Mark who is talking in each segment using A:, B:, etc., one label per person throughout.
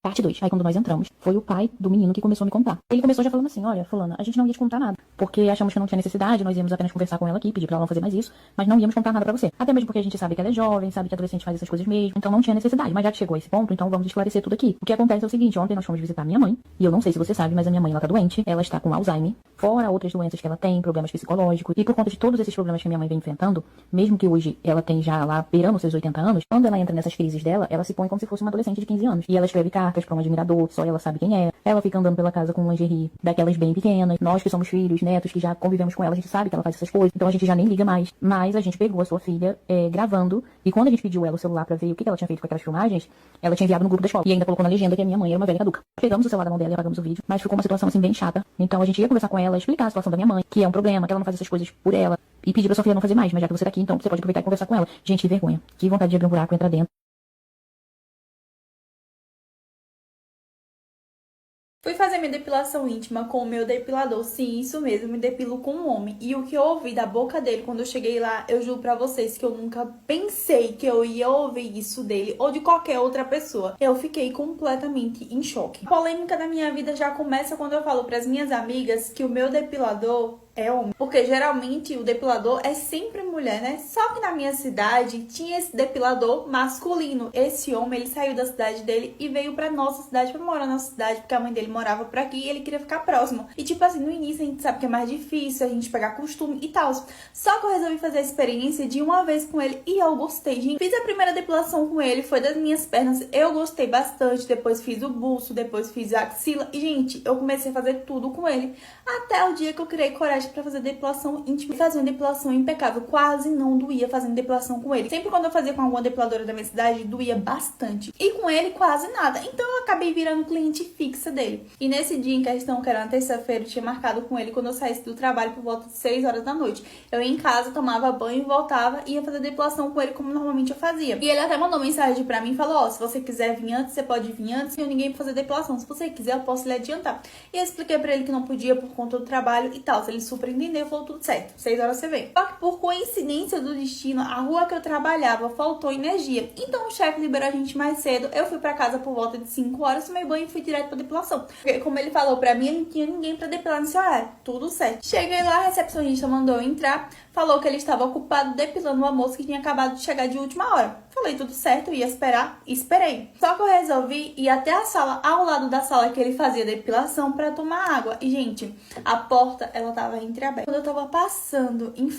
A: Parte 2. Aí quando nós entramos, foi o pai do menino que começou a me contar. Ele começou já falando assim, olha, fulana, a gente não ia te contar nada, porque achamos que não tinha necessidade, nós íamos apenas conversar com ela aqui, pedir pra ela não fazer mais isso, mas não íamos contar nada pra você. Até mesmo porque a gente sabe que ela é jovem, sabe que adolescente faz essas coisas mesmo, então não tinha necessidade. Mas já que chegou a esse ponto, então vamos esclarecer tudo aqui. O que acontece é o seguinte, ontem nós fomos visitar minha mãe, e eu não sei se você sabe, mas a minha mãe, ela tá doente, ela está com Alzheimer, fora outras doenças que ela tem, problemas psicológicos, e por conta de todos esses problemas que a minha mãe vem enfrentando, mesmo que hoje ela tem já lá beirando seus 80 anos, quando ela entra nessas crises dela, ela se põe como se fosse uma adolescente de 15 anos. E ela escreve cartas pra um admirador, só ela sabe quem é. Ela fica andando pela casa com lingerie daquelas bem pequenas. Nós que somos filhos, netos, que já convivemos com ela, a gente sabe que ela faz essas coisas. Então a gente já nem liga mais. Mas a gente pegou a sua filha gravando. E quando a gente pediu ela o celular pra ver o que ela tinha feito com aquelas filmagens, ela tinha enviado no grupo da escola. E ainda colocou na legenda que a minha mãe era uma velha caduca. Pegamos o celular da mão dela e apagamos o vídeo. Mas ficou uma situação assim bem chata. Então a gente ia conversar com ela, explicar a situação da minha mãe, que é um problema, que ela não faz essas coisas por ela. E pedir pra sua filha não fazer mais. Mas já que você tá aqui, então você pode aproveitar e conversar com ela. Gente, que vergonha. Que vontade de abrir um buraco e entrar dentro.
B: Fui fazer minha depilação íntima com o meu depilador. Sim, isso mesmo, me depilo com um homem. E o que eu ouvi da boca dele quando eu cheguei lá, eu juro pra vocês que eu nunca pensei que eu ia ouvir isso dele ou de qualquer outra pessoa. Eu fiquei completamente em choque. A polêmica da minha vida já começa quando eu falo pras minhas amigas que o meu depilador é homem. Porque geralmente o depilador é sempre mulher, né? Só que na minha cidade tinha esse depilador masculino. Esse homem, ele saiu da cidade dele e veio pra nossa cidade, pra morar na nossa cidade, porque a mãe dele morava por aqui e ele queria ficar próximo. E tipo assim, no início a gente sabe que é mais difícil a gente pegar costume e tal. Só que eu resolvi fazer a experiência de uma vez com ele e eu gostei, gente. Fiz a primeira depilação com ele, foi das minhas pernas. Eu gostei bastante. Depois fiz o buço, depois fiz a axila. E, gente, eu comecei a fazer tudo com ele. Até o dia que eu criei coragem pra fazer depilação íntima e fazer uma depilação impecável. Quase não doía fazendo depilação com ele. Sempre quando eu fazia com alguma depiladora da minha cidade, doía bastante. E com ele, quase nada. Então eu acabei virando cliente fixa dele. E nesse dia em questão, que era na terça-feira, eu tinha marcado com ele quando eu saísse do trabalho por volta de 6 horas da noite. Eu ia em casa, tomava banho, voltava e ia fazer depilação com ele como normalmente eu fazia. E ele até mandou mensagem pra mim e falou, ó, se você quiser vir antes, você pode vir antes. Não tenho ninguém pra fazer depilação. Se você quiser, eu posso lhe adiantar. E eu expliquei pra ele que não podia por conta do trabalho e tal. Ele super entendeu, falou tudo certo. 6 horas você vem. Só que por coincidência do destino, a rua que eu trabalhava faltou energia. Então o chefe liberou a gente mais cedo. Eu fui pra casa por volta de 5 horas, tomei banho e fui direto pra depilação. Porque, como ele falou pra mim, ele não tinha ninguém pra depilar nesse horário. Tudo certo. Cheguei lá, a recepcionista mandou eu entrar. Falou que ele estava ocupado depilando uma moça que tinha acabado de chegar de última hora. Falei tudo certo, ia esperar e esperei. Só que eu resolvi ir até a sala, ao lado da sala que ele fazia depilação, pra tomar água. E, gente, a porta, ela tava entreaberta. Quando eu tava passando em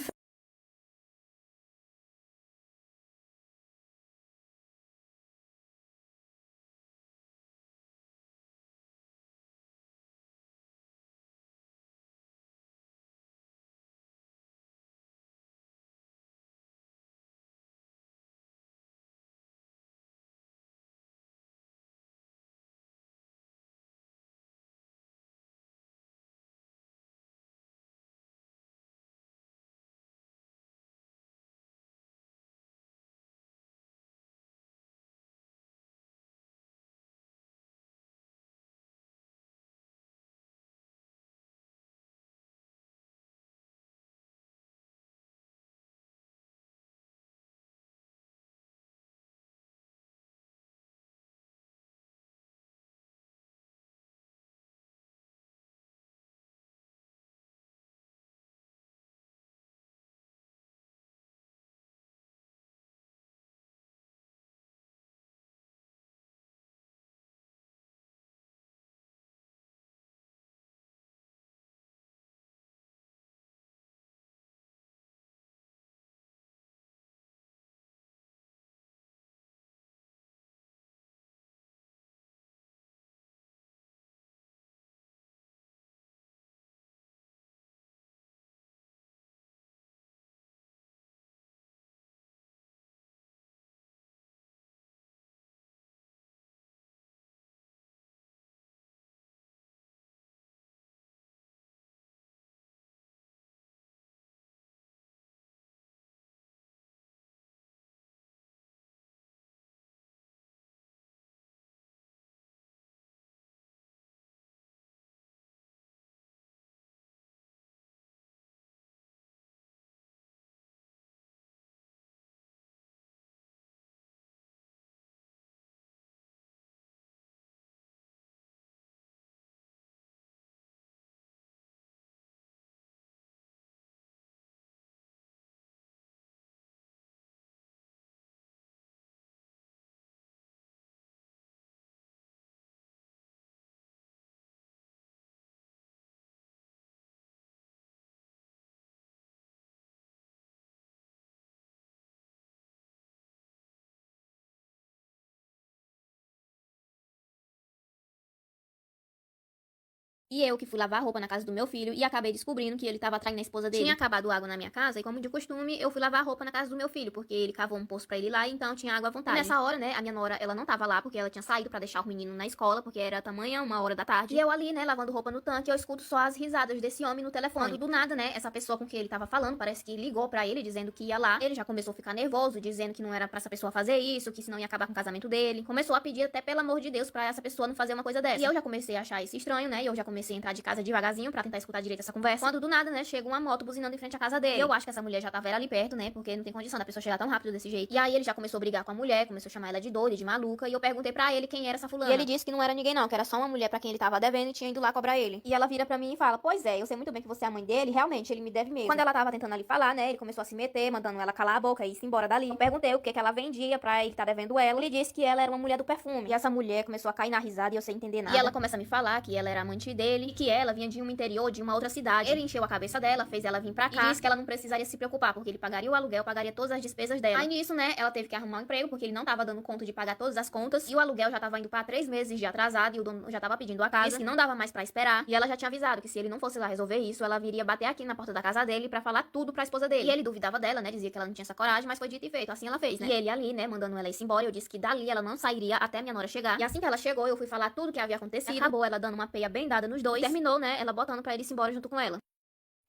C: E eu que fui lavar roupa na casa do meu filho e acabei descobrindo que ele tava traindo a esposa dele. Tinha acabado água na minha casa e, como de costume, eu fui lavar roupa na casa do meu filho, porque ele cavou um poço pra ele lá, então tinha água à vontade. E nessa hora, né, a minha nora, ela não tava lá, porque ela tinha saído pra deixar o menino na escola, porque era tamanha 1h da tarde. E eu ali, né, lavando roupa no tanque, eu escuto só as risadas desse homem no telefone. Quando, do nada, né, essa pessoa com quem ele tava falando, parece que ligou pra ele, dizendo que ia lá. Ele já começou a ficar nervoso, dizendo que não era pra essa pessoa fazer isso, que senão ia acabar com o casamento dele. Começou a pedir até, pelo amor de Deus, pra essa pessoa não fazer uma coisa dessa. E eu já comecei a achar isso estranho, né, e eu já comecei a entrar de casa devagarzinho pra tentar escutar direito essa conversa. Quando, do nada, né, chega uma moto buzinando em frente à casa dele. E eu acho que essa mulher já tava ali perto, né, porque não tem condição da pessoa chegar tão rápido desse jeito. E aí ele já começou a brigar com a mulher, começou a chamar ela de doida, de maluca, e eu perguntei pra ele quem era essa fulana. E ele disse que não era ninguém não, que era só uma mulher pra quem ele tava devendo e tinha ido lá cobrar ele. E ela vira pra mim e fala: pois é, eu sei muito bem que você é a mãe dele, realmente, ele me deve mesmo. Quando ela tava tentando ali falar, né, ele começou a se meter, mandando ela calar a boca e ir embora dali. Eu perguntei o que ela vendia pra ele tá devendo ela. Ele disse que ela era uma mulher do perfume. E essa mulher começou a cair na risada e eu sem entender nada. E ela começa a me falar que ela era amante dele e que ela vinha de um interior de uma outra cidade. Ele encheu a cabeça dela, fez ela vir pra cá e disse que ela não precisaria se preocupar, porque ele pagaria o aluguel, pagaria todas as despesas dela. Aí nisso, né, ela teve que arrumar um emprego, porque ele não tava dando conta de pagar todas as contas, e o aluguel já tava indo pra 3 meses de atrasado, e o dono já tava pedindo a casa, disse que não dava mais pra esperar, e ela já tinha avisado que se ele não fosse lá resolver isso, ela viria bater aqui na porta da casa dele pra falar tudo pra esposa dele. E ele duvidava dela, né, dizia que ela não tinha essa coragem, mas foi dito e feito, assim ela fez, né. E ele ali, né, mandando ela ir embora, eu disse que dali ela não sairia até minha nora chegar. E assim que ela chegou, eu fui falar tudo que havia acontecido, acabou ela dando uma peia bem dada nos dois, e terminou, né, ela botando pra ele ir embora junto com ela.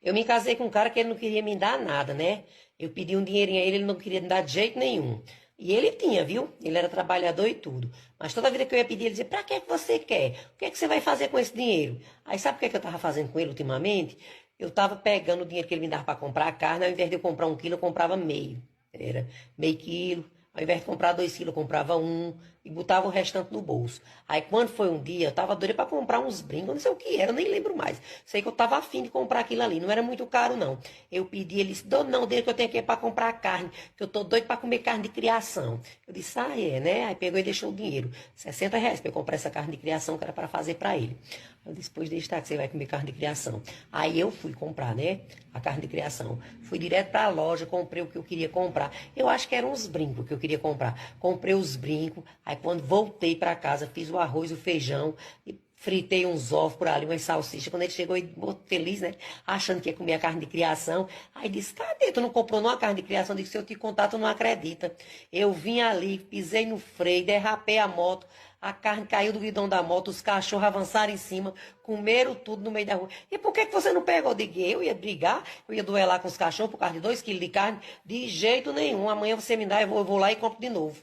D: Eu me casei com um cara que ele não queria me dar nada, né? Eu pedi um dinheirinho a ele, ele não queria me dar de jeito nenhum. E ele tinha, viu? Ele era trabalhador e tudo. Mas toda vida que eu ia pedir, ele dizia: pra que você quer? O que é que você vai fazer com esse dinheiro? Aí sabe o que é que eu tava fazendo com ele ultimamente? Eu tava pegando o dinheiro que ele me dava pra comprar a carne, ao invés de eu comprar 1 quilo, eu comprava meio. Era meio quilo. Ao invés de comprar 2 quilos, eu comprava 1 e botava o restante no bolso. Aí quando foi um dia, eu tava doida pra comprar uns brincos, não sei o que era, eu nem lembro mais. Sei que eu tava afim de comprar aquilo ali, não era muito caro não. Eu pedi, ele disse: não, desde que eu tenho aqui pra comprar carne, que eu tô doido pra comer carne de criação. Eu disse: é, né? Aí pegou e deixou o dinheiro, R$ 60 pra eu comprar essa carne de criação que era pra fazer pra ele. Eu disse: depois deixa que você vai comer carne de criação. Aí eu fui comprar, né, a carne de criação. Fui direto pra loja, comprei o que eu queria comprar. Eu acho que eram uns brincos que eu queria comprar. Comprei os brincos, aí quando voltei pra casa, fiz o arroz, o feijão, e fritei uns ovos por ali, umas salsichas. Quando ele chegou, ele feliz, né, achando que ia comer a carne de criação. Aí disse: cadê? Tu não comprou uma carne de criação? Eu disse: se eu te contar, tu não acredita. Eu vim ali, pisei no freio, derrapei a moto, a carne caiu do guidão da moto, os cachorros avançaram em cima, comeram tudo no meio da rua. E por que você não pegou? Eu digo: eu ia brigar, eu ia duelar com os cachorros por causa de 2 quilos de carne? De jeito nenhum. Amanhã você me dá, eu vou lá e compro de novo.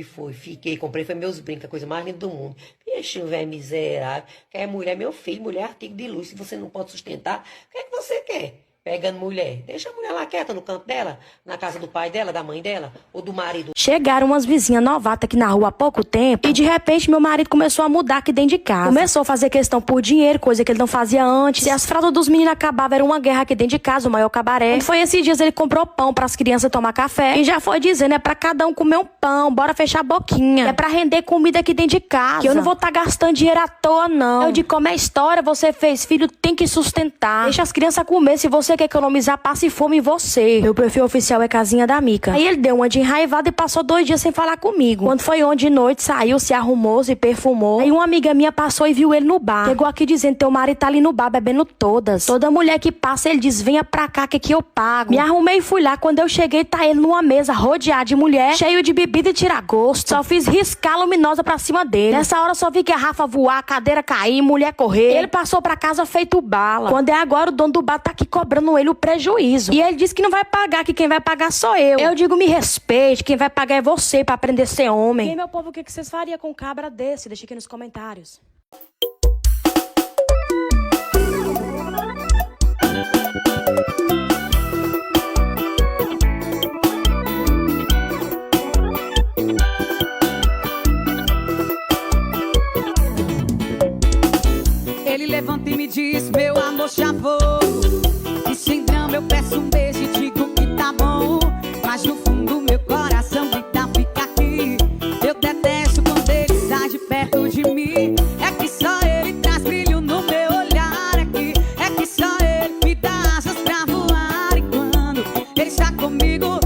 D: Fui, fiquei, comprei, foi meus brincos, a coisa mais linda do mundo. Vixe, velho miserável. Quer mulher, meu filho, mulher é artigo de luxo. Se você não pode sustentar, o que é que você quer? Pegando mulher. Deixa a mulher lá quieta no canto dela, na casa do pai dela, da mãe dela, ou do marido.
E: Chegaram umas vizinhas novatas aqui na rua há pouco tempo e de repente meu marido começou a mudar aqui dentro de casa. Começou a fazer questão por dinheiro, coisa que ele não fazia antes. Se as fraldas dos meninos acabavam, era uma guerra aqui dentro de casa, o maior cabaré. Quando foi esses dias, ele comprou pão pras crianças tomar café e já foi dizendo: é pra cada um comer um pão, bora fechar a boquinha. É pra render comida aqui dentro de casa, que eu não vou tá gastando dinheiro à toa, não. Eu digo: como é história, você fez filho, tem que sustentar. Deixa as crianças comer, se você quer economizar, passe fome em você. Meu perfil oficial é Casinha da Mica. Aí ele deu uma de enraivada e passou 2 dias sem falar comigo. Quando foi ontem de noite, saiu, se arrumou, se perfumou. Aí uma amiga minha passou e viu ele no bar. Chegou aqui dizendo: teu marido tá ali no bar bebendo todas. Toda mulher que passa, ele diz: venha pra cá que aqui eu pago. Me arrumei e fui lá. Quando eu cheguei, tá ele numa mesa rodeado de mulher, cheio de bebida e tiragosto. Só fiz riscar luminosa pra cima dele. Nessa hora só vi garrafa voar, cadeira cair, mulher correr. Ele passou pra casa feito bala. Quando é agora, o dono do bar tá aqui cobrando ele o prejuízo. E ele disse que não vai pagar, que quem vai pagar sou eu. Eu digo: me respeite, quem vai pagar é você, pra aprender a ser homem. E aí, meu povo, o que vocês fariam com um cabra desse? Deixa aqui nos comentários.
F: Ele levanta e me diz: meu amor, já vou. E sem drama eu peço um beijo e digo que tá bom. Mas no fundo meu coração grita: fica aqui. Eu detesto quando ele sai de perto de mim. É que só ele traz brilho no meu olhar aqui. É que só ele me dá asas pra voar. E quando ele está comigo,